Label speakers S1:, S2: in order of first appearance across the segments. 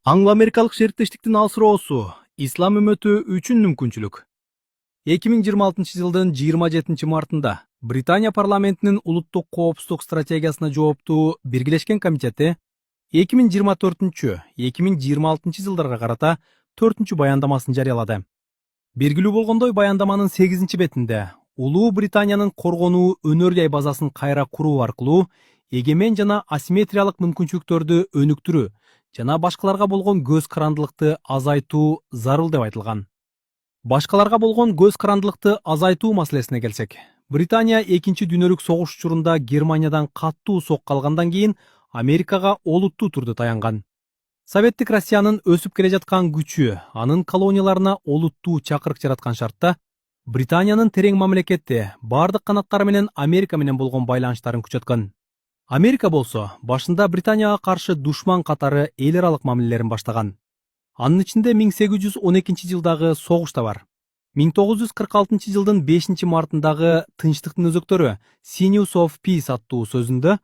S1: Аңло-америкалык шериктештиктин алсыроосу ислам үммөтү үчүн мүмкүнчүлүк. 2026 жылдын 27 мартында Британия парламентинин улуттук коопсуздук стратегиясына жооптуу Биргелешкен комитети 2024-2026 жылдарга карата 4 баяндамасын жарыялады. Белгилүү болгондой, баяндаманын 8 бетинде Улуу Британиянын коргонуу өнөр жай базасын кайра куруу аркылуу эгемен жана асимметриялык мүмкүнчүлүктөрдү өнүктүрүү жана башкаларга болгон көз карандылыкты азайтуу зарыл деп айтылган. Башкаларга болгон көз карандылыкты азайтуу маселесине келсек, Британия экинчи дүйнөлүк согуш учурунда Германиядан каттуу сокко алгандан кийин Америкага олуттуу түрдө таянган. Советтик Россиянын өсүп келе жаткан күчү анын колонияларына олуттуу чакырык жараткан шартта Британиянын терең мамлекети бардык канаттары менен Америка менен болгон байланыштарын күчөткөн. Америка болсо башында Британияга каршы душман катары эл аралык мамилелерин баштаган. Анын ичинде 1812 жылдагы согуш да бар. 1946 жылдын 5 мартындагы Тынчтыктын өзөктөрү Sinews of Peace аттуу сөзүндө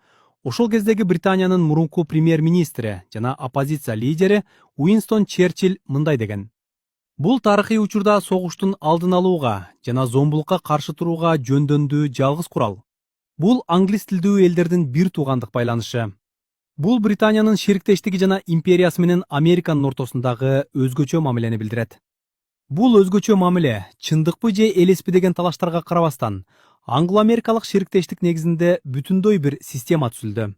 S1: ошол кездеги Британиянын мурунку премьер-министри жана оппозиция лидери Уинстон Черчилль мындай деген: "Бул тарыхый учурда согуштун алдын алууга жана зомбулукка каршы турууга жөндөндүү жалгыз курал. Бул англис тилдүү элдердин бир туугандык байланышы. Бул Британиянын шериктештиги жана империясы менен Американын ортосундагы өзгөчө мамилени билдирет. Бул өзгөчө мамиле чындыкпы же элеспи деген талаштарга карабастан, англо-америкалык шериктештик негизинде бүтүндөй бир система түзүлдү.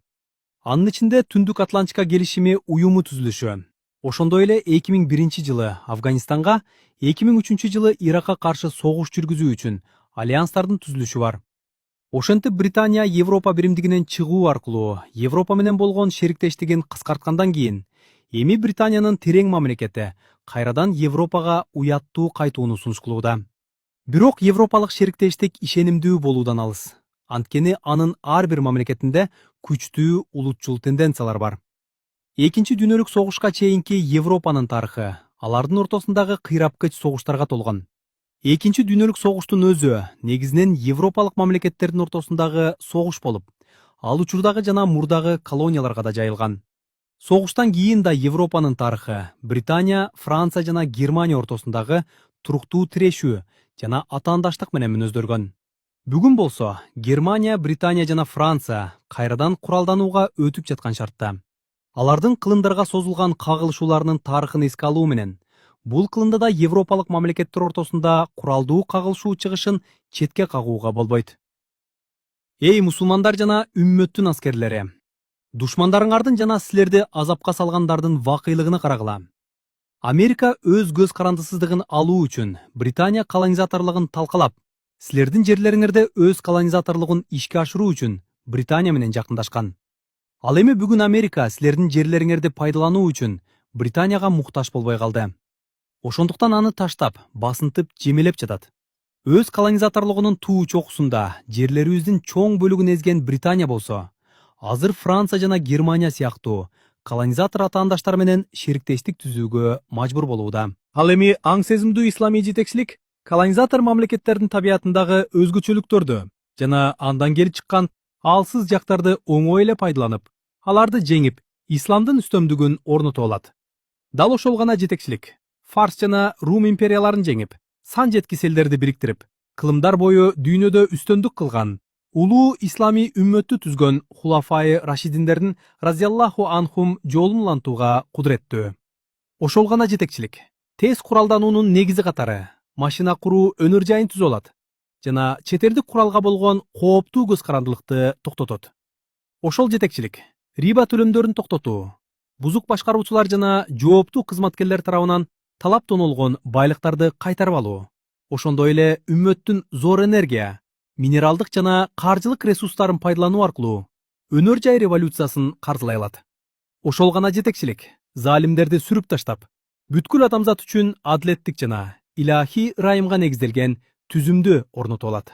S1: Анын ичинде Түндүк Атлантика келишими уюму түзүлүшү, ошондой эле 2001 жылы Афганистанга, 2003 жылы Иракка каршы согуш жүргүзүү үчүн альянстардын түзүлүшү бар. Ошентип Британия Европа биримдигинен чыгуу аркылуу Европа менен болгон шериктештигин кыскарткандан кийин, эми Британиянын терең мамлекети кайрадан Европага уяттуу кайтууну сунуш кылууда. Бирок европалык шериктештик ишенимдүү болуудан алыс. Анткени анын ар бир мамлекетинде күчтүү улутчул тенденциялар бар. Экинчи дүйнөлүк согушка чейинки Европанын тарыхы алардын ортосундагы кыйрапкыч согуштарга толгон. Экинчи дүйнөлүк согуштун өзү негизинен европалык мамлекеттердин ортосундагы согуш болуп, ал учурдагы жана мурдагы колонияларга да жайылган. Согуштан кийин да Европанын тарыхы Британия, Франция жана Германия ортосундагы туруктуу тирешүү жана атаандаштык менен мүнөздөлгөн. Бүгүн болсо Германия, Британия жана Франция кайрадан куралданууга өтүп жаткан шартта. Алардын кылымдарга созулган кагылышууларынын тарыхын эске алуу менен бул кылымда да европалык мамлекеттер ортосунда куралдуу кагылышуу чыгышын четке кагууга болбойт. Эй мусулмандар жана үммөттүн аскерлери, душмандарыңардын жана силерди азапка салгандардын вакыйлыгына карагыла. Америка өз көз карандысыздыгын алуу үчүн Британия колонизаторлугун талкалап, силердин жерлериңерде өз колонизаторлугун ишке ашыруу үчүн Британия менен жакындашкан. Ал эми бүгүн Америка силердин жерлериңерди пайдалануу үчүн Британияга муктаж болбой калды. Ошондуктан аны таштап, басынтып, жемелеп жатат. Өз колонизаторлугунун туу чокусунда жерлерибиздин чоң бөлүгүн эзген Британия болсо, азыр Франция жана Германия сыяктуу колонизатор атаандаштар менен шериктештик түзүүгө мажбур болууда. Ал эми аң сезимдүү исламий жетекчилик колонизатор мамлекеттердин табиятындагы өзгөчөлүктөрдү жана андан келип чыккан алсыз жактарды оңой эле пайдаланып, аларды жеңип, исламдын үстөмдүгүн орнотуп алат. Дал ошол гана жетекчилик Фарс жана Рум империяларын жеңип, сан жеткис элдерди бириктирип, кылымдар бою дүйнөдө үстөндүк кылган, улуу исламий үммөттү түзгөн Хулафай Рашидиндердин разияллаху анхум жолун улантууга кудуреттүү. Ошол гана жетекчилик тез куралдануунун негизи катары машина куруу өнөр жайын түзүп алат жана чет элдик куралга болгон кооптуу көз карандылыкты токтотот. Ошол жетекчилик риба төлөмдөрүн токтотуу, бузук башкаруучулар жана жооптуу кызматкерлер тарабынан талап тонолгон байлыктарды кайтарып алуу, ошондой эле үммөттүн зор энергия, минералдык жана каржылык ресурстарын пайдалануу аркылуу өнөр жай революциясын каржылай алат. Ошол гана жетекчилик залимдерди сүрүп таштап, бүткүл адамзат үчүн адилеттик жана илахий ырайымга негизделген түзүмдү орнотуп алат.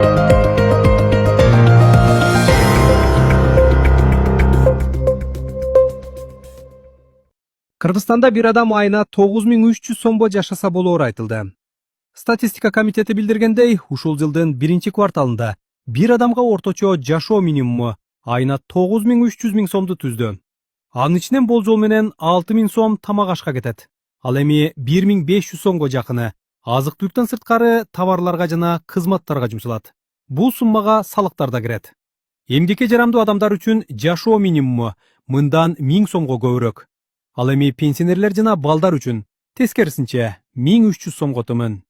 S1: Кыргызстанда бир адам айына 9300 сомбо жашаса болоору айтылды. Статистика комитети билдиргендей, ушул жылдын биринчи кварталында бир адамга орточо жашоо минимуму айына 9300 миң сомду түздү. Анын ичинен болжол менен 6000 сом тамак ашка кетет. Ал эми 1500 сомго жакыны азык-түлүктөн сырткары товарларга жана кызматтарга жумшалат. Бул суммага салыктар да кирет. Эмгекке жарамдуу адамдар үчүн жашоо минимуму мындан 1000 сомго көбүрөөк. Ал эми пенсионерлер жана балдар үчүн тескерисинче 1300 сомго төмөн.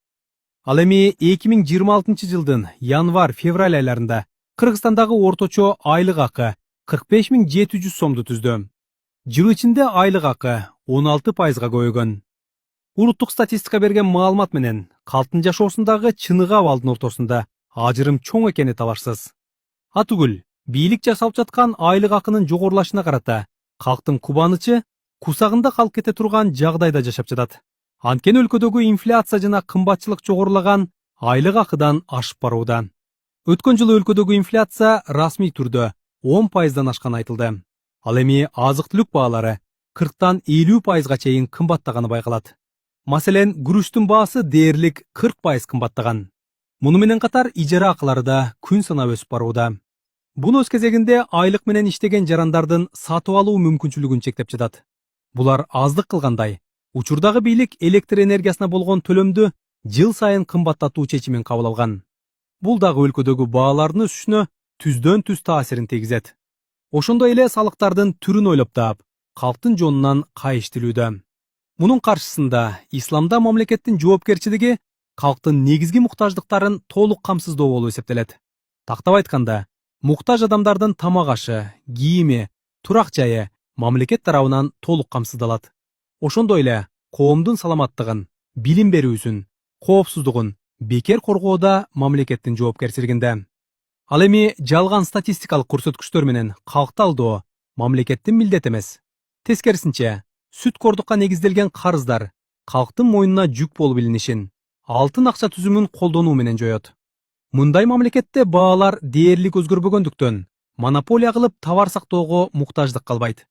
S1: Ал эми 2026 жылдын январь-февраль айларында Кыргызстандагы орточо айлык акы 45700 сомду түздү. Жыл ичинде айлык акы 16%га көбөйгөн. Улуттук статистика берген маалымат менен калктын жашоосундагы чыныгы абалдын ортосунда ажырым чоң экени талашсыз. Атүгүл, бийлик жасалып жаткан айлык акынын жогорулашына карата калктын кубанычы кусагында калып кете турган жагдайда жашап жатат. Анткени өлкөдөгү инфляция жана кымбатчылык жогорулаган айлык акыдан ашып барууда. Өткөн жылы өлкөдөгү инфляция расмий түрдө 10%дан ашканы айтылды. Ал эми азык-түлүк баалары 40-тан 50%га чейин кымбаттаганы байкалат. Маселен, күрүчтүн баасы дээрлик 40% кымбаттаган. Муну менен катар ижара акылары да күн санап өсүп барууда. Бул өз кезегинде айлык менен иштеген жарандардын сатып алуу мүмкүнчүлүгүн чектеп жатат. Булар аздык кылгандай, учурдагы бийлик электр энергиясына болгон төлөмдү жыл сайын кымбаттатуу чечимин кабыл алган. Бул дагы өлкөдөгү баалардын өсүшүнө түздөн түз таасирин тийгизет. Ошондой эле салыктардын түрүн ойлоп таап, калктын жонунан кайыш тилүүдө. Мунун каршысында исламда мамлекеттин жоопкерчилиги калктын негизги муктаждыктарын толук камсыздоо болуп эсептелет. Тактап айтканда, муктаж адамдардын тамак ашы, кийими, турак жайы мамлекет тарабынан толук камсыздалат. Ошондой эле коомдун саламаттыгын, билим берүүсүн, коопсуздугун бекер коргоодо мамлекеттин жоопкерчилигинде. Ал эми жалган статистикалык көрсөткүчтөр менен калкты алдоо мамлекеттин милдети эмес. Тескерисинче, сүткордукка негизделген карыздар калктын мойнуна жүк болуп илинишин, алтын акча түзүмүн колдонуу менен жоет. Мындай мамлекетте баалар дээрлик өзгөрбөгөндүктөн монополия кылып товар сактоого муктаждык калбайт.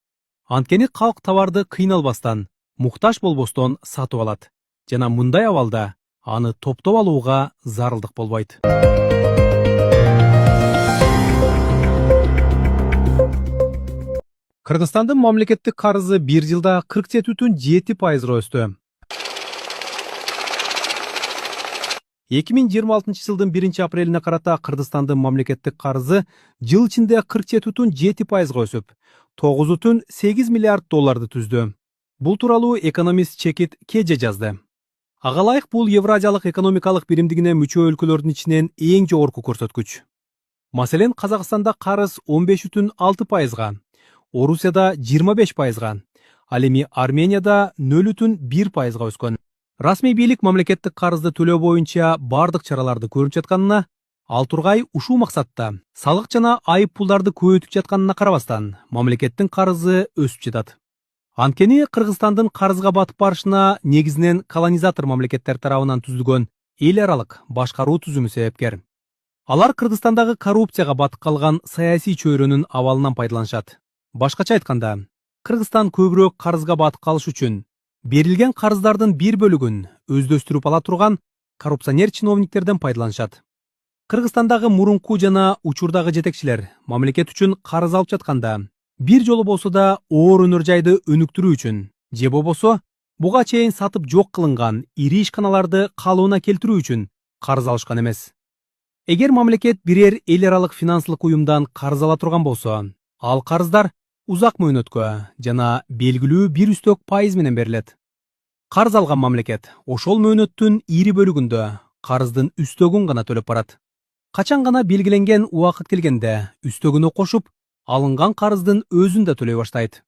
S1: Анткени калк товарды кыйналбастан, муктаж болбостон сатып алат жана мындай абалда аны топтоп алууга зарылдык болбойт. Кыргызстандын мамлекеттик карызы бир жылда 47,7%га өстү. 2026 жылдын 1-апрелине карата Кыргызстандын мамлекеттик карызы жыл ичинде 47,7%га өсүп, 9,8 миллиард долларды түздү. Бул тууралуу экономист Чекит Кеже жазды. Ага ылайык бул Евразиялык экономикалык биримдигине мүчө өлкөлөрдүн ичинен эң жогорку көрсөткүч. Маселен, Казакстанда карыз 15,6%га, Орусияда 25%га, ал эми Арменияда 0,1%га өскөн. Расмий бийлик мамлекеттик карызды төлөө боюнча бардык чараларды көрүп жатканына, ал тургай ушул максатта салык жана айып пулдарды көбөйтүп жатканына карабастан, мамлекеттин карызы өсүп жатат. Анткени Кыргызстандын карызга батып барышына негизинен колонизатор мамлекеттер тарабынан түзүлгөн эл аралык башкаруу түзүмү себепкер. Алар Кыргызстандагы коррупцияга батып калган саясий чөйрөнүн абалынан пайдаланышат. Башкача айтканда, Кыргызстан көбүрөөк карызга батып калыш үчүн берилген карыздардын бир бөлүгүн өздөштүрүп ала турган коррупционер чиновниктерден пайдаланышат. Кыргызстандагы мурунку жана учурдагы жетекчилер мамлекет үчүн карыз алып жатканда бир жолу болсо да оор өнөр жайды өнүктүрүү үчүн же болбосо буга чейин сатып жок кылынган ири ишканаларды калыбына келтирүү үчүн карыз алышкан эмес. Эгер мамлекет бирер эл аралык финансылык уюмдан карыз ала турган болсо, ал карыздар узак мөөнөткө жана белгилүү бир үстөк пайыз менен берилет. Карыз алган мамлекет ошол мөөнөттүн ири бөлүгүндө карыздын үстөгүн гана төлөп барат. Качан гана белгиленген убакыт келгенде үстөгүнө кошуп, алынган карыздын өзүн да төлөй баштайт.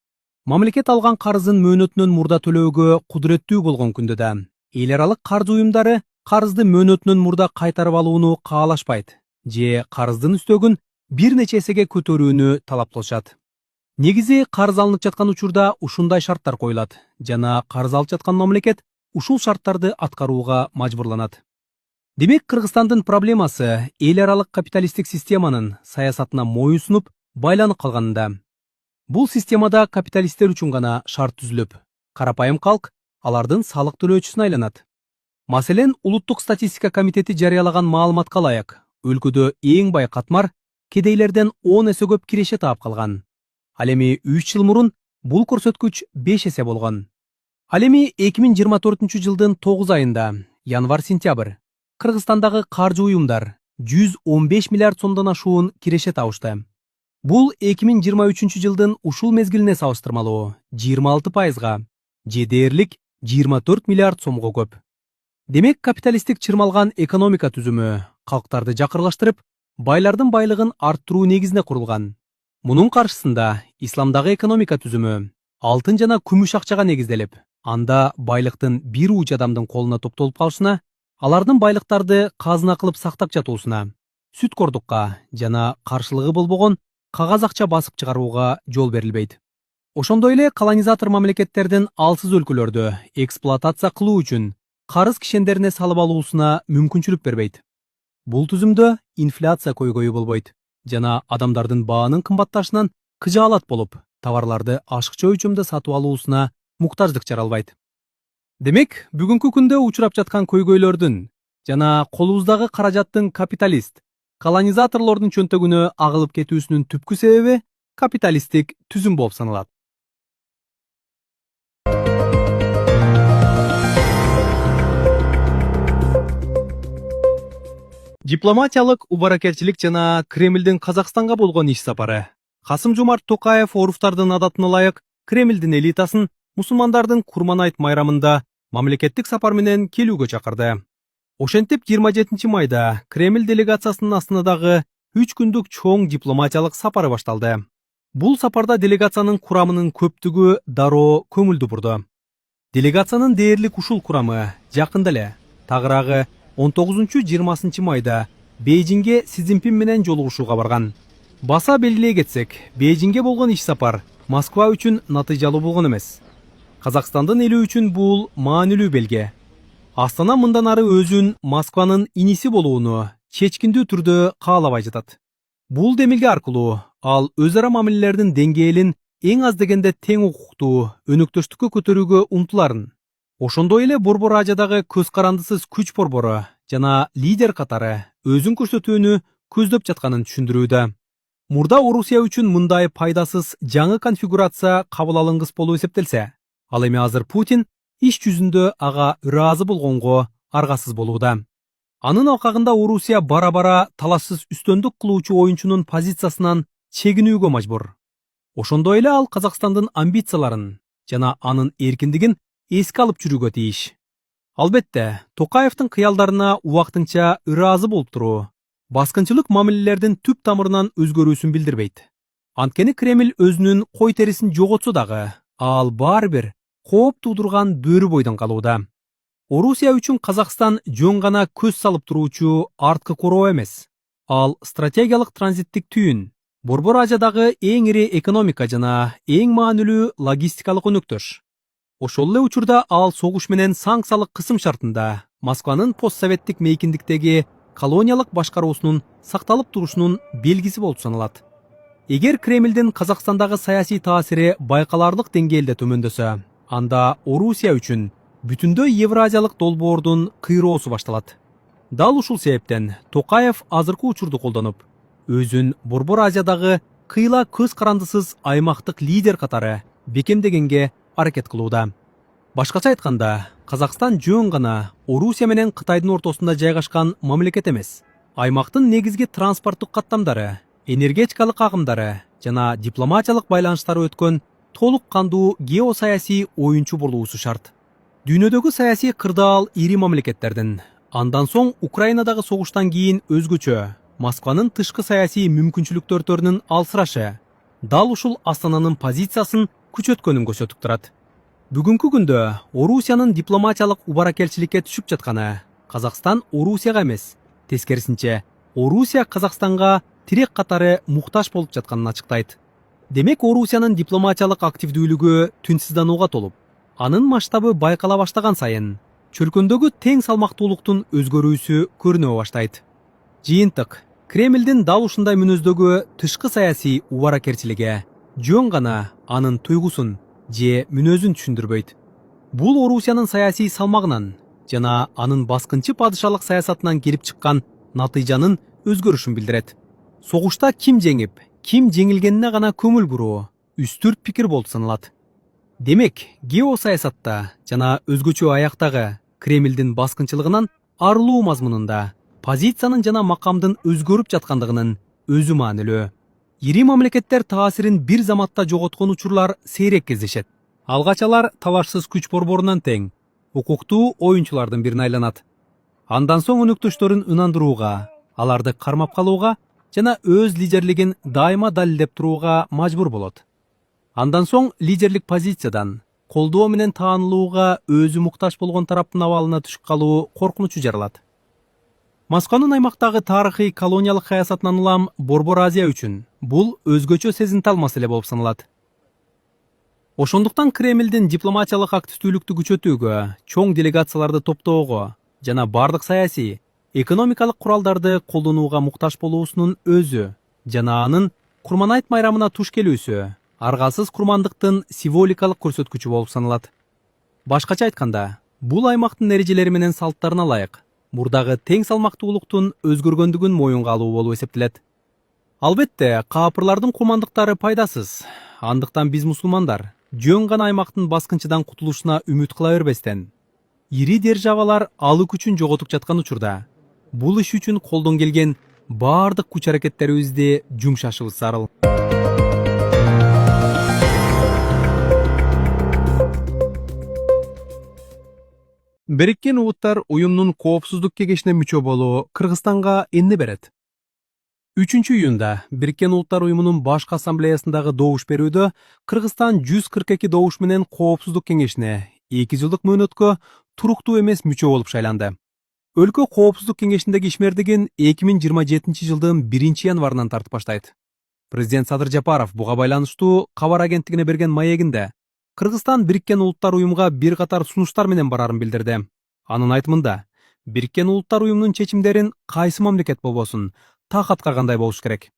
S1: Мамлекет алган карызын мөөнөтүнөн мурда төлөөгө кудуреттүү болгон күндө да эл аралык каржы уюмдары карызды мөөнөтүнөн мурда кайтарып алууну каалашпайт же карыздын үстөгүн бир нече эсеге көтөрүүнү талап кылышат. Негизи карыз алынып жаткан учурда ушундай шарттар коюлат жана карыз алып жаткан мамлекет ушул шарттарды аткарууга мажбурланат. Демек, Кыргызстандын проблемасы эл аралык капиталисттик системанын саясатына моюнсунуп байланып калганында. Бул системада капиталисттер үчүн гана шарт түзүлүп, карапайым калк алардын салык төлөөчүсүнө айланат. Маселен, Улуттук статистика комитети жарыялаган маалыматка ылайык, өлкөдө эң бай катмар кедейлерден 10 эсе көп киреше таап калган. Ал эми 3 жыл мурун Бул көрсөткүч 5 эсе болгон. Ал эми 2024 жылдын 9 айында, январь-сентябрь, Кыргызстандагы каржы уюмдар 115 миллиард сомдон ашуун киреше табышты. Бул 2023 жылдын ушул мезгилине салыштырмалуу 26%га, же дээрлик 24 миллиард сомго көп. Демек, капиталисттик чырмалган экономика түзүмү калктарды жакырлаштырып, байлардын байлыгын арттыруу негизине курулган. Мунун каршысында исламдагы экономика түзүмү алтын жана күмүш акчага негизделип, анда байлыктын бир ууч адамдын колуна топтолуп калышына, алардын байлыктарды казына кылып сактап жатуусуна, сүткордукка жана каршылыгы болбогон кагаз акча басып чыгарууга жол берилбейт. Ошондой эле колонизатор мамлекеттердин алсыз өлкөлөрдү эксплуатация кылуу үчүн карыз кишендерине салып алуусуна мүмкүнчүлүк бербейт. Бул түзүмдө инфляция көйгөйү болбойт жана адамдардын баанын кымбатташынан кыжаалат болуп, товарларды ашыкча өлчөмдө сатып алуусуна муктаждык жаралбайт. Демек, бүгүнкү күндө учурап жаткан көйгөйлөрдүн жана колубуздагы каражаттын капиталист, колонизаторлордун чөнтөгүнө агылып кетүүсүнүн түпкү себеби капиталисттик түзүм болуп саналат. Дипломатиялык убаракелчилик жана Кремлдин Казакстанга болгон иш сапары. Касым-Жомарт Токаев оруфтардын адатына ылайык Кремлдин элитасын мусулмандардын Курман-айт майрамында мамлекеттик сапар менен келүүгө чакырды. Ошентип 27 майда Кремль делегациясынын Астанадагы 3 күндүк чоң дипломатиялык сапары башталды. Бул сапарда делегациянын курамынын көптүгү дароо көңүлдү бурду. Делегациянын дээрлик ушул курамы жакында эле тагыраагы 19-20 майда Бейжиңге Си Цзиньпин менен жолугушууга барган. Баса белгилей кетсек, Бейжиңге болгон иш сапар Москва үчүн натыйжалуу болгон эмес. Казакстандын эли үчүн бул маанилүү белге. Астана мындан ары өзүн Москванын иниси болууну чечкиндүү түрдө каалабай жатат. Бул демилге аркылуу ал өз ара мамилелердин деңгээлин эң аз дегенде тең укуктуу өнөктөштүккө көтөрүүгө умтуларын. Ошондой эле Борбор Азиядагы көз карандысыз күч борбору жана лидер катары өзүн көрсөтүүнү көздөп жатканын түшүндүрүүдө. Мурда Орусия үчүн мындай пайдасыз жаңы конфигурация кабыл алынгыс болуп эсептелсе, ал эми азыр Путин иш жүзүндө ага ыраазы болгонго аргасыз болууда. Анын алкагында Орусия бара-бара талашсыз үстөндүк кылуучу оюнчунун позициясынан чегинүүгө мажбур. Ошондой эле ал Казакстандын амбицияларын жана анын эркиндигин эске алып жүрүүгө тийиш. Албетте, Токаевдин кыялдарына убактынча ыраазы болуп туруу баскынчылык мамилелердин түп тамырынан өзгөрүүсүн билдирбейт. Анткени Кремль өзүнүн кой терисин жоготсо дагы, ал баары бир кооп туудурган бөрү бойдон калууда. Орусия үчүн Казакстан жөн гана көз салып туруучу арткы короо эмес. Ал стратегиялык транзиттик түйүн, Борбор Азиядагы эң ири экономика жана эң маанилүү логистикалык өнөктөш. Ошол эле учурда ал согуш менен санкциялык кысым шартында Москванын постсоветтик мейкиндиктеги колониялык башкаруусунун сакталып турушунун белгиси болуп саналат. Эгер Кремлдин Казакстандагы саясий таасири байкаларлык деңгээлде төмөндөсө, анда Орусия үчүн бүтүндөй Евразиялык долбоордун кыйроосу башталат. Дал ушул себептен Токаев азыркы учурду колдонуп, өзүн Борбор Азиядагы кыйла көз карандысыз аймактык лидер катары бекемдегенге аракет кылууда. Башкача айтканда, Казакстан жөн гана Орусия менен Кытайдын ортосунда жайгашкан мамлекет эмес. Аймактын негизги транспорттук каттамдары, энергетикалык агымдары жана дипломатиялык байланыштары өткөн толук кандуу геосаясий оюнчу болуусу шарт. Дүйнөдөгү саясий кырдаал ири мамлекеттердин, андан соң Украинадагы согуштан кийин өзгөчө Москванын тышкы саясий мүмкүнчүлүктөрүнүн алсырашы дал ушул Астананын позициясын күчөткөнүн көрсөтүп турат. Бүгүнкү күндө Орусиянын дипломатиялык убаракелчиликке түшүп жатканы Казакстан Орусияга эмес, тескерисинче Орусия Казакстанга тирек катары муктаж болуп жатканын ачыктайт. Демек, Орусиянын дипломатиялык активдүүлүгү түнсүзданууга толуп, анын масштабы байкала баштаган сайын чөлкөндөгү тең салмактуулуктун өзгөрүүсү көрүнө баштайт. Жыйынтык, Кремлдин дал ушундай мүнөздөгү тышкы саясий убаракерчилиги жөн гана анын туйгусун же мүнөзүн түшүндүрбөйт. Бул Орусиянын саясий салмагынан жана анын баскынчы падышалык саясатынан келип чыккан натыйжанын өзгөрүшүн билдирет. Согушта ким жеңип, ким жеңилгенине гана көңүл буруу үстүрт пикир болуп саналат. Демек, геосаясатта жана өзгөчө аяктагы Кремлдин баскынчылыгынан арылуу мазмунунда позициянын жана макамдын өзгөрүп жаткандыгынын өзү маанилүү. Ири мамлекеттер таасирин бир заматта жоготкон учурлар сейрек кездешет. Алгач алар талашсыз күч борборунан тең, укуктуу оюнчулардын бирине айланат. Андан соң өнөктөштөрүн ынандырууга, аларды кармап калууга жана өз лидерлигин дайыма далилдеп турууга мажбур болот. Андан соң лидерлик позициядан колдоо менен таанылууга өзү муктаж болгон тараптын абалына түшүп калуу коркунучу жаралат. Москванын аймактагы тарыхый колониялык саясатынан улам Борбор Азия үчүн бул өзгөчө сезимтал маселе болуп саналат. Ошондуктан Кремлдин дипломатиялык активдүүлүктү күчөтүүгө, чоң делегацияларды топтоого жана бардык саясий, экономикалык куралдарды колдонууга муктаж болуусунун өзү жана анын Курманайт майрамына туш келүүсү аргасыз курмандыктын символикалык көрсөткүчү болуп саналат. Башкача айтканда, бул аймактын эрежелери менен салттарына ылайык мурдагы тең салмактуулуктун өзгөргөндүгүн моюнга алуу болуп эсептелет. Албетте, каапырлардын курмандыктары пайдасыз. Андыктан биз мусулмандар жөн гана аймактын баскынчыдан кутулушуна үмүт кыла бербестен, ири державалар алуу күчүн жоготуп жаткан учурда, бул иш үчүн колдон келген бардык күч аракеттерибизди жумшашыбыз зарыл. Бириккен Улуттар уюмунун коопсуздук кеңешине мүчө болуу Кыргызстанга эмне берет? 3-июнда Бириккен Улуттар уюмунун башкы ассамблеясындагы добуш берүүдө Кыргызстан 142 добуш менен коопсуздук кеңешине 2 жылдык мөөнөткө туруктуу эмес мүчө болуп шайланды. Өлкө коопсуздук кеңешиндеги ишмердигин 2027 жылдын 1-январынан тартып баштайт. Президент Садыр Жапаров буга байланыштуу кабар агенттигине берген маегинде Кыргызстан Бириккен Улуттар уюмга бир катар сунуштар менен барарын билдирди. Анын айтымында, Бириккен Улуттар уюмунун чечимдерин кайсы мамлекет болбосун так аткаргандай болуш керек.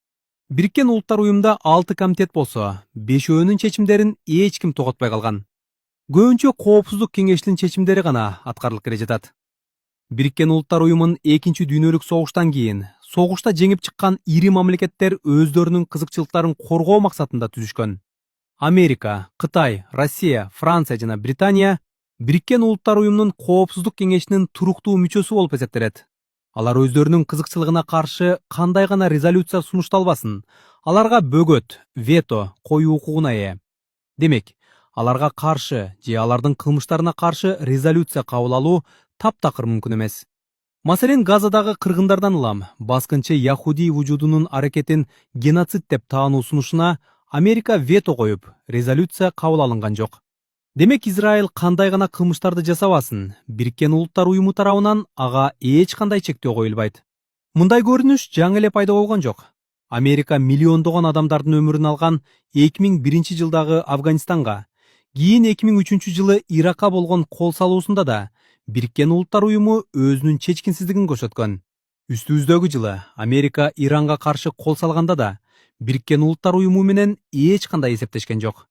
S1: Бириккен Улуттар уюмда 6 комитет болсо, 5-өөнүн чечимдерин эч ким тоготпой калган. Көбүнчө коопсуздук кеңешинин чечимдери гана аткарылып келе жатат. Бириккен Улуттар уюмун 2 дүйнөлүк согуштан кийин согушта жеңип чыккан ири мамлекеттер өздөрүнүн кызыкчылыктарын коргоо максатында түзүшкөн. Америка, Кытай, Россия, Франция жана Британия Бириккен Улуттар уюмунун коопсуздук кеңешинин туруктуу мүчөсү болуп эсептелет. Алар өздөрүнүн кызыкчылыгына каршы кандай гана резолюция сунушталбасын, аларга бөгөт, вето коюу укугуна ээ. Демек, аларга каршы же алардын кылмыштарына каршы резолюция кабыл алуу таптакыр мүмкүн эмес. Маселен, Газадагы кыргындардан улам баскынчы яхуди вужудунун аракетин геноцид деп таануу сунушуна Америка вето коюп, резолюция кабыл алынган жок. Демек, Израиль кандай гана кылмыштарды жасабасын, Бириккен Улуттар уюму тарабынан ага эч кандай чектөө коюлбайт. Мындай көрүнүш жаңы эле пайда болгон жок. Америка миллиондогон адамдардын өмүрүн алган 2001 жылдагы Афганистанга, кийин 2003 жылы Иракка болгон кол салуусунда да Бириккен Улуттар уюму өзүнүн чечкинсиздигин көрсөткөн. Үстүбүздөгү жылы Америка Иранга каршы кол салганда да Бириккен Улуттар уюму менен эч кандай эсептешкен жок.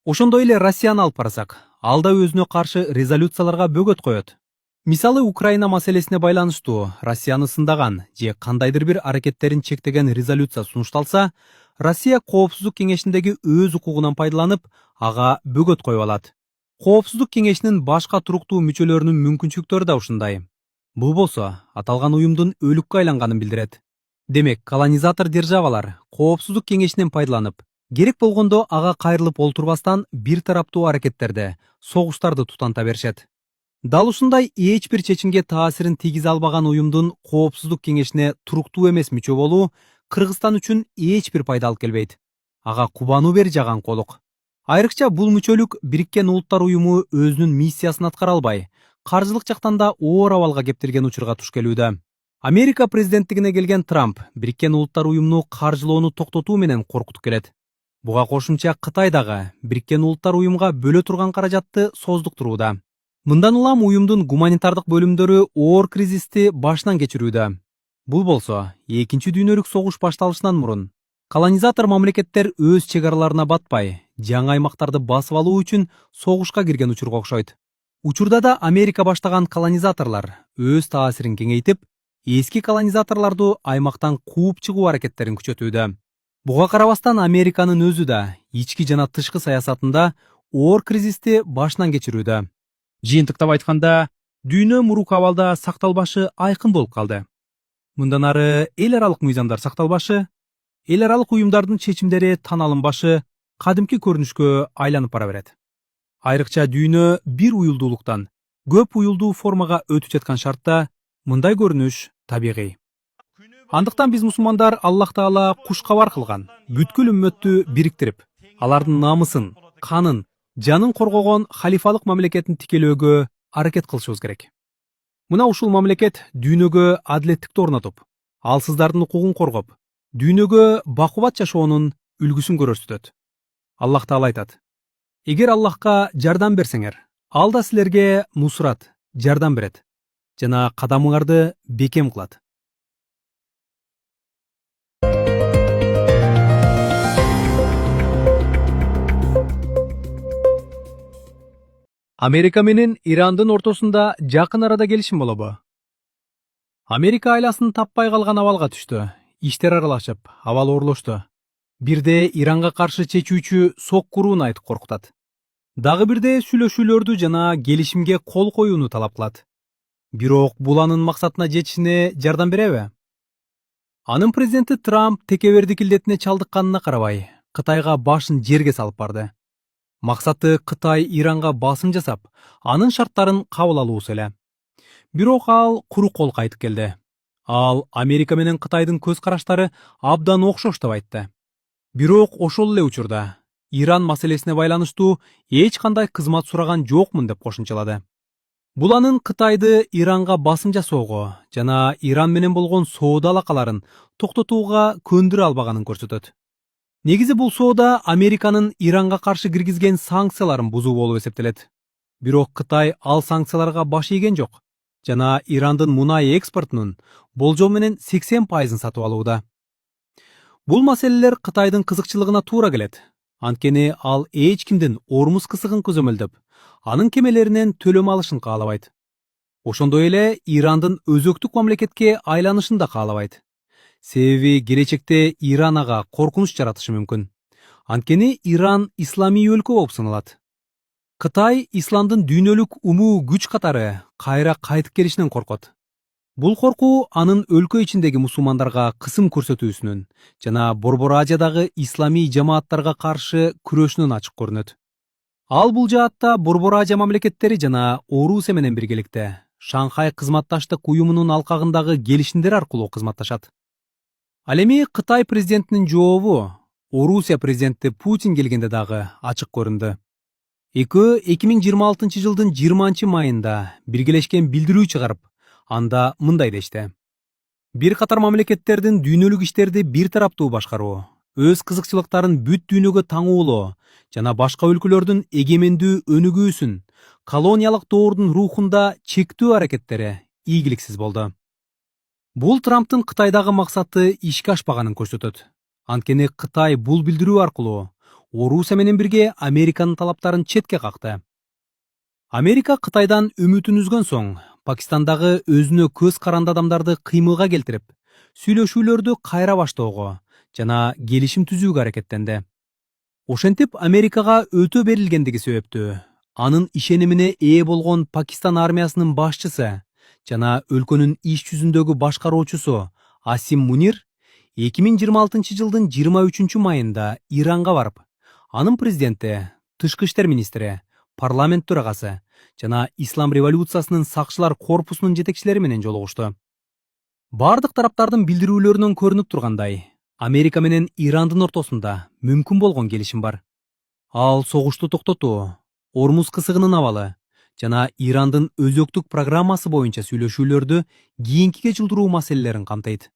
S1: Ошондой эле Россияны алып карасак, ал да өзүнө каршы резолюцияларга бөгөт коет. Мисалы, Украина маселесине байланыштуу Россияны сындаган же кандайдыр бир аракеттерин чектеген резолюция сунушталса, Россия коопсуздук кеңешиндеги өз укугунан пайдаланып, ага бөгөт коюп алат. Коопсуздук кеңешинин башка туруктуу мүчөлөрүнүн мүмкүнчүлүктөрү да ушундай. Бул болсо, аталган уюмдун өлүккө айланганын билдирет. Демек, колонизатор державалар коопсуздук кеңешинен пайдаланып, керек болгондо ага кайрылып олтурбастан бир тараптуу аракеттерде, согуштарды тутанта беришет. Дал ушундай эч бир чечимге таасирин тийгизе албаган уюмдун коопсуздук кеңешине туруктуу эмес мүчө болуу Кыргызстан үчүн эч бир пайда алып келбейт. Ага кубануу бери жаган колук. Айрыкча бул мүчөлүк Бириккен Улуттар уюму өзүнүн миссиясын аткара албай, каржылык жактан да оор абалга кептирген учурга туш келүүдө. Америка президенттигине келген Трамп Бириккен Улуттар уюмуну каржылоону токтотуу менен коркутуп келет. Буга кошумча Кытай дагы Бириккен Улуттар уюмга бөлө турган каражатты создуктурууда. Мындан улам уюмдун гуманитардык бөлүмдөрү оор кризисти башынан кечирүүдө. Бул болсо, 2 дүйнөлүк согуш башталышынан мурун колонизатор мамлекеттер өз чек араларына батпай, жаңы аймактарды басып алуу үчүн согушка кирген учурга окшойт. Учурда да Америка баштаган колонизаторлор өз таасирин кеңейтип, эски колонизаторлорду аймактан кууп чыгуу аракеттерин күчөтүүдө. Буга карабастан Американын өзү да ички жана тышкы саясатында оор кризисти башынан кечирүүдө. Жыйынтыктап айтканда, дүйнө мурук абалда сакталбашы айкын болуп калды. Мындан ары эл аралык мыйзамдар сакталбашы, эл аралык уюмдардын чечимдери тан алынбашы кадимки көрүнүшкө айланып бара берет. Айрыкча дүйнө бир уюлдуулуктан көп уюлдуу формага өтүп жаткан шартта мындай көрүнүш табигый. Андыктан биз мусулмандар Аллах Таала кушкабар кылган бүткүл үммөттү бириктирип, алардын намысын, канын, жанын коргогон халифалык мамлекетин тикелөөгө аракет кылышыбыз керек. Мына ушул мамлекет дүйнөгө адилеттикти орнотуп, алсыздардын укугун коргоп, дүйнөгө бакубат жашоонун үлгүсүн көрсөтөт. Аллах Таала айтат: эгер Аллахка жардам берсеңер, ал да силерге нусрат, жардам берет жана кадамыңарды бекем кылат. Америка менен Ирандын ортосунда жакын арада келишим болобу? Америка айласын таппай калган абалга түштү. Иштер аралашып, абал оорлошту. Бирде Иранга каршы чечүүчү сок курууну айтып коркутат. Дагы бирде сүйлөшүүлөрдү жана келишимге кол коюуну талап кылат. Бирок бул анын максатына жетишине жардам береби? Анын президенти Трамп текебердик илдетине чалдыкканына карабай, Кытайга башын жерге салып барды. Максаты Кытай Иранга басым жасап, анын шарттарын кабыл алуусу эле. Бирок ал куру кол кайтып келди. Ал Америка менен Кытайдын көз караштары абдан окшош деп айтты. Бирок ошол эле учурда Иран маселесине байланыштуу эч кандай кызмат сураган жокмун деп кошумчалады. Бул анын Кытайды Иранга басым жасоого жана Иран менен болгон соода алакаларын токтотууга көндүрө албаганын көрсөтөт. Негизи бул соода Американын Иранга каршы киргизген санкцияларын бузуу болуп эсептелет. Бирок Кытай ал санкцияларга баш ийген жок жана Ирандын мунай экспортунун болжол менен 80%-ын сатып алууда. Бул маселелер Кытайдын кызыкчылыгына туура келет. Анткени ал эч кимдин Ормуз кысыгын көзөмөлдөп, анын кемелеринен төлөм алышын каалабайт. Ошондой эле Ирандын өзөктүк мамлекетке айланышын да каалабайт. Себеби келечекте Иран ага коркунуч жаратышы мүмкүн. Анткени Иран исламий өлкө болуп саналат. Кытай исламдын дүйнөлүк умуу күч катары кайра кайтып келишинен коркот. Бул коркуу анын өлкө ичиндеги мусулмандарга кысым көрсөтүүсүнүн жана Борбор Азиядагы исламий жамааттарга каршы күрөшүнүн ачык көрүнөт. Ал бул жаатта Борбор Азия мамлекеттери жана Орусия менен биргеликте Шанхай кызматташтык уюмунун алкагындагы келишимдер аркылуу кызматташат. Ал эми Кытай президентинин жообу Орусия президенти Путин келгенде дагы ачык көрүндү. Экөө 2026 жылдын 20 майында биргелешкен билдирүү чыгарып, анда мындай дешти: бир катар мамлекеттердин дүйнөлүк иштерди бир тараптуу башкаруу, өз кызыкчылыктарын бүт дүйнөгө таңуулоо жана башка өлкөлөрдүн эгемендүү өнүгүүсүн колониялык доордун рухунда чектөө аракеттери ийгиликсиз болду. Бул Трамптын Кытайдагы максаты ишке ашпаганын көрсөтөт. Анткени Кытай бул билдирүү аркылуу Орусия менен бирге Американын талаптарын четке какты. Америка Кытайдан үмүтүн үзгөн соң Пакистандагы өзүнө көз каранды адамдарды кыймылга келтирип, сүйлөшүүлөрдү кайра баштоого жана келишим түзүүгө аракеттенди. Ошентип Америкага өтө берилгендиги себептүү анын ишенимине ээ болгон Пакистан армиясынын башчысы жана өлкөнүн иш жүзүндөгү башкаруучусу Асим Мунир 2026 жылдын 23 майында Иранга барып, анын президенти, тышкы иштер министри, парламент төрагасы жана Ислам революциясынын сакчылар корпусунун жетекчилери менен жолугушту. Бардык тараптардын билдирүүлөрүнөн көрүнүп тургандай, Америка менен Ирандын ортосунда мүмкүн болгон келишим бар. Ал согушту токтотуу, Ормуз кысыгынын абалы жана Ирандын өзөктүк программасы боюнча сүйлөшүүлөрдү кийинкиге жылдыруу маселелерин камтыйт.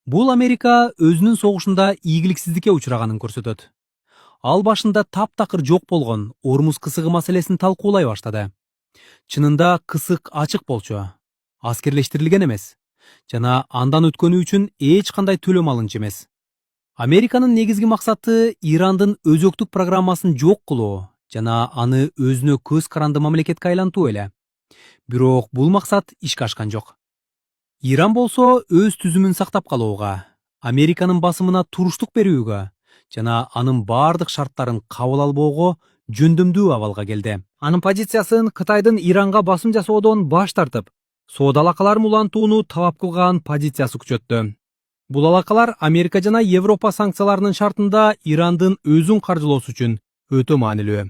S1: Бул Америка өзүнүн согушунда ийгиликсиздикке учураганын көрсөтөт. Ал башында таптакыр жок болгон Ормуз кысыгы маселесин талкуулай баштады. Чынында кысык ачык болчу, аскерлештирилген эмес жана андан өткөнү үчүн эч кандай төлөм алынчу эмес. Американын негизги максаты Ирандын өзөктүк программасын жок кылуу жана аны өзүнө көз каранды мамлекетке айлантуу эле. Бирок бул максат ишке ашкан жок. Иран болсо өз түзүмүн сактап калууга, Американын басымына туруштук берүүгө жана анын бардык шарттарын кабыл албоого жөндөмдүү абалга келди. Анын позициясын Кытайдын Иранга басым жасоодон баш тартып, соода алакаларын улантууну талап кылган позициясы күчөттү. Бул алакалар Америка жана Европа санкцияларынын шартында Ирандын өзүн каржылоосу үчүн өтө маанилүү.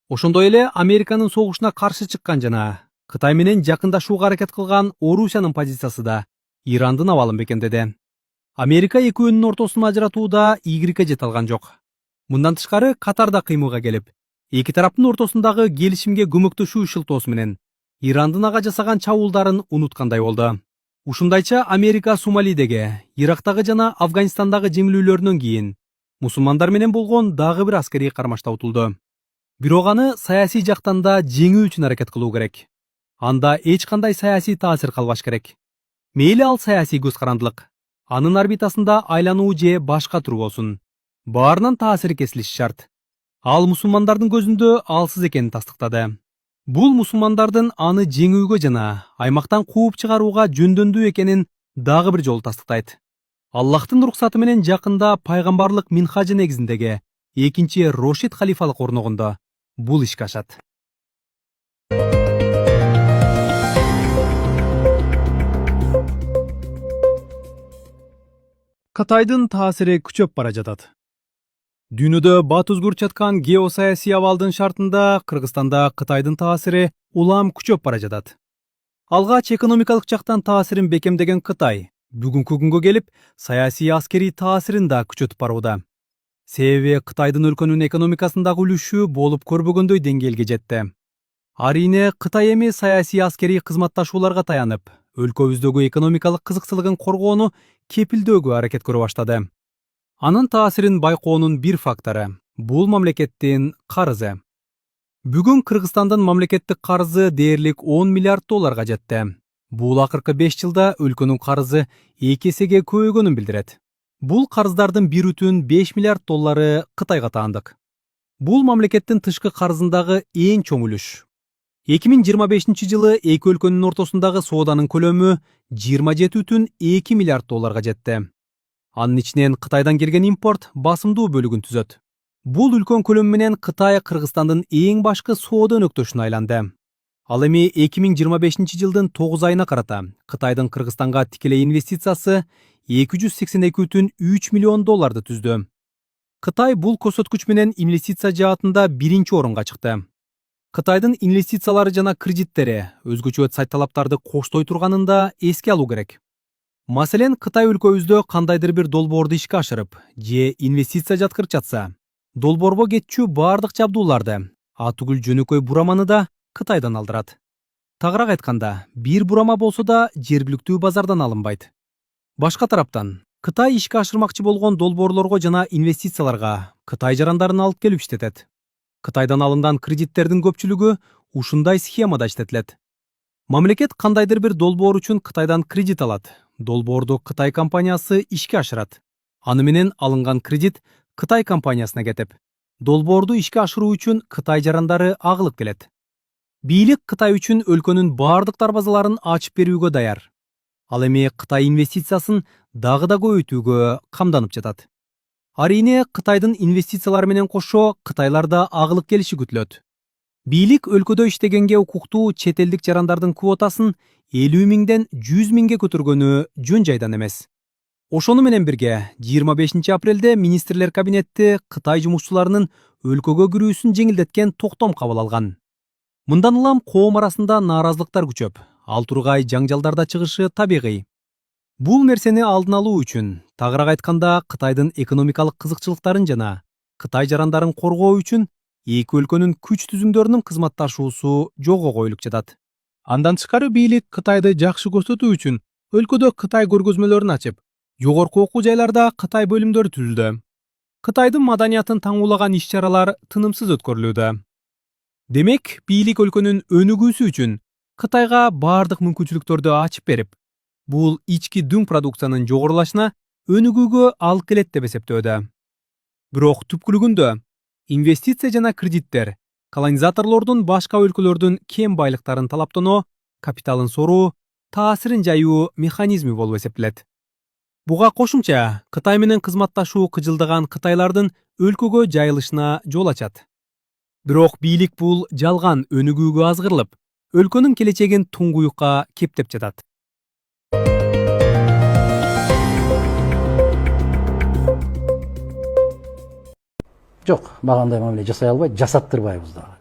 S1: Ошондой эле Американын согушуна каршы чыккан жана Кытай менен жакындашууга аракет кылган Орусиянын позициясы да Ирандын абалын бекемдеди. Америка экөөнүн ортосун ажыратууда ийгиликке жете алган жок. Мындан тышкары Катар да кыймылга келип, эки тараптын ортосундагы келишимге көмөктөшүү шылтоосу менен Ирандын ага жасаган чабуулдарын унуткандай болду. Ушундайча Америка Сомалидеги, Ирактагы жана Афганистандагы жеңилүүлөрүнөн кийин мусулмандар менен болгон дагы бир аскерий кармашта утулду. Бирок аны саясий жактан да жеңүү үчүн аракет кылуу керек. Анда эч кандай саясий таасир калбаш керек. Мейли ал саясий көз карандылык, анын орбитасында айлануу же башка тур болсун. Баарынан таасири кесилиши шарт. Ал мусулмандардын көзүндө алсыз экенин тастыктады. Бул мусулмандардын аны жеңүүгө жана аймактан кууп чыгарууга жөндөмдүү экенин дагы бир жолу тастыктайт. Аллахтын уруксаты менен жакында пайгамбарлык минхажы негизиндеги экинчи Рошид халифалык орногондо бул ишке ашат. Кытайдын таасири күчөп бара жатат. Дүйнөдө бат өзгөрүп жаткан геосаясий абалдын шартында Кыргызстанда Кытайдын таасири улам күчөп бара жатат. Алгач экономикалык жактан таасирин бекемдеген Кытай бүгүнкү күнгө келип саясий аскерий таасирин да күчөтүп барууда. Себеби Кытайдын өлкөнүн экономикасындагы үлүшү болуп көрбөгөндөй деңгээлге жетти. Арине Кытай эми саясий аскерий кызматташууларга таянып, өлкөбүздөгү экономикалык кызыкчылыгын коргоону кепилдөөгө аракет көрө баштады. Анын таасирин байкоонун бир фактору бул мамлекеттин карызы. Бүгүн Кыргызстандын мамлекеттик карызы дээрлик 10 миллиард долларга жетти. Бул акыркы 5 жылда өлкөнүн карызы 2 эсеге көбөйгөнүн билдирет. Бул карыздардын 1,5 миллиард доллары Кытайга таандык. Бул мамлекеттин тышкы карызындагы эң чоң үлүш. 2025 жылы эки өлкөнүн ортосундагы сооданын көлөмү 27,2 миллиард долларга жетти. Анын ичинен Кытайдан келген импорт басымдуу бөлүгүн түзөт. Бул үлкөн көлөм менен Кытай Кыргызстандын эң башкы соода өнөктөшүнө айланды. Ал эми 2025 жылдын 9 айына карата Кытайдын Кыргызстанга тикелей инвестициясы 282,3 миллион долларды түздү. Кытай бул көрсөткүч менен инвестиция жаатында биринчи орунга чыкты. Кытайдын инвестициялары жана кредиттери өзгөчө сайт талаптарды коштой турганын да эске алуу керек. Маселен, Кытай өлкөбүздө кандайдыр бир долбоорду ишке ашырып, же инвестиция жаткырып жатса, долбоорго кетчү бардык жабдууларды, атүгүл жөнөкөй бураманы да Кытайдан алдырат. Тагыраак айтканда, бир бурама болсо да жергиликтүү базардан алынбайт. Башка тараптан, Кытай ишке ашырмакчы болгон долбоорлорго жана инвестицияларга Кытай жарандарын алып келип иштетет. Кытайдан алынган кредиттердин көпчүлүгү ушундай схемада иштетилет. Мамлекет кандайдыр бир долбоор үчүн Кытайдан кредит алат. Долбоорду Кытай компаниясы ишке ашырат. Аны менен алынган кредит Кытай компаниясына кетип, долбоорду ишке ашыруу үчүн Кытай жарандары агылып келет. Бийлик Кытай үчүн өлкөнүн бардык дарбазаларын ачып берүүгө даяр. Ал эми Кытай инвестициясын дагы да көбөйтүүгө камданып жатат. Арине Кытайдын инвестициялары менен кошо Кытайлар да агылып келиши күтүлөт. Бийлик өлкөдө иштегенге укуктуу чет элдик жарандардын квотасын 50 миңден 100 миңге көтөргөнү жөн жайдан эмес. Ошону менен бирге 25 апрелде министрлер кабинети Кытай жумушчуларынын өлкөгө кирүүсүн жеңилдеткен токтом кабыл алган. Мындан улам коом арасында нааразылыктар күчөп, ал тургай жаңжалдарда чыгышы табигый. Бул нерсени алдын алуу үчүн, тагыраак айтканда, Кытайдын экономикалык кызыкчылыктарын жана Кытай жарандарын коргоо үчүн эки өлкөнүн күч түзүмдөрүнүн кызматташуусу жолго коюлуп жатат. Андан тышкары бийлик Кытайды жакшы көрсөтүү үчүн өлкөдө Кытай көргөзмөлөрүн ачып, жогорку окуу жайларда Кытай бөлүмдөрү түзүлдү. Кытайдын маданиятын таңуулаган иш-чаралар тынымсыз өткөрүлүүдө. Демек, бийлик өлкөнүн өнүгүүсү үчүн Кытайга бардык мүмкүнчүлүктөрдү ачып берип, бул ички дүң продукциянын жогорулашына өнүгүүгө алып келет деп эсептөөдө. Бирок түпкүлүгүндө инвестиция жана кредиттер колонизаторлордун башка өлкөлөрдүн кем байлыктарын талаптоноо, капиталын соруу, таасирин жайуу механизми болуп эсептелет. Буга кошумча Кытай менен кызматташуу кыжылдаган кытайлардын өлкөгө жайылышына жол ачат. Бирок бийлик бул жалган өнүгүүгө азгырылып, өлкөнүн келечегин туңгуюкка кептеп жатат.
S2: Жок, мага андай мамиле жасай албайт, жасаттырбайбыз дагы.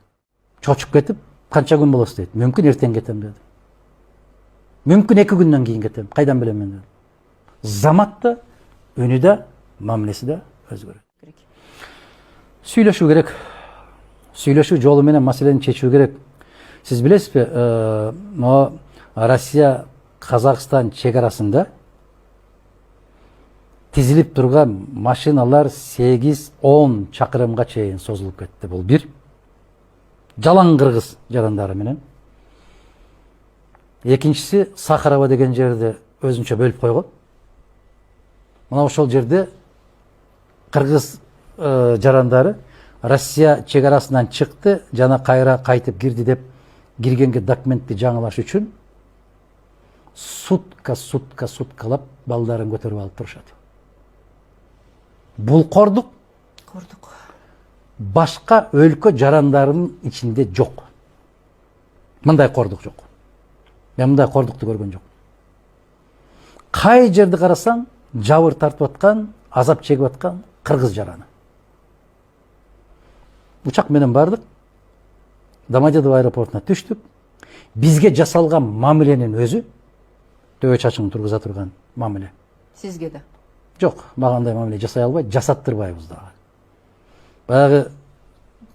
S2: Чочуп кетип, канча күн болосу дейт. Мүмкүн эртең кетем деди. Мүмкүн 2 күндөн кийин кетем. Кайдан билем мен деди. Замат да, үнү да, мамилеси да өзгөрөт. Сүйлөшүү керек. Сүйлөшүү жолу менен маселени чечүү керек. Сиз билесизби, но Россия Казакстан чегарасында тизилип турган машиналар 8-10 чакырымга чейин созулуп кетти. Бул бир. Жалаң кыргыз жарандары менен. Экинчиси, Сахарова деген жерди өзүнчө бөлүп койгон. Мына ошол жерде кыргыз жарандары Россия чегарасынан чыкты, жана кайра кайтып кирди деп киргенге документти жаңылаш үчүн суткалап балдарын көтөрүп алып турушат. Бул кордук башка өлкө жарандарынын ичинде жок. Мындай кордук жок. Мен мындай кордукту көргөн жок. Кай жерди карасаң, жабыр тартып аткан, азап чегип аткан кыргыз жараны. Учак менен бардык. Домодедово аэропортуна түштүк. Бизге жасалган мамиленин өзү төбө чачың тургуза турган мамиле.
S3: Сизге да?
S2: Жок, мага андай мамиле жасай албайт, жасаттырбайбыз дагы. Баягы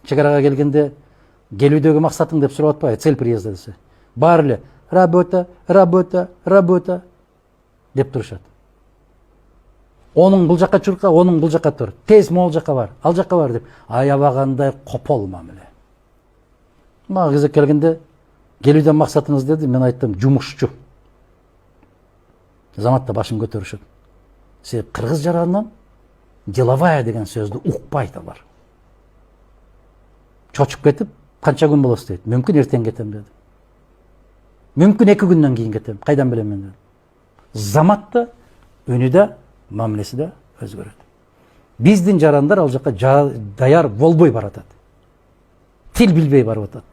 S2: чегарага келгенде келүүдөгү максатың деп сурап атпайбы, цель приезда десе. Баары эле работа деп турушат. Onun бул жакка чурка, onun бул жакка тур. Тез могул жакка бар, ал жакка бар деп аябагандай копол мамиле. Мага кезек келгенде келүүдөн максатыңыз деди, мен айттым жумушчу. Заматта башын көтөрүшөт. Себеп кыргыз жаранынан деловая деген сөздү укпайт алар. Чочуп кетип, канча күн болосу дейт. Мүмкүн эртең кетем деди. Мүмкүн 2 күндөн кийин кетем. Кайдан билем мен деди. Замат да, үнү да, мамилеси да өзгөрөт. Биздин жарандар ал жакка даяр болбой баратат. Тил билбей барып атат.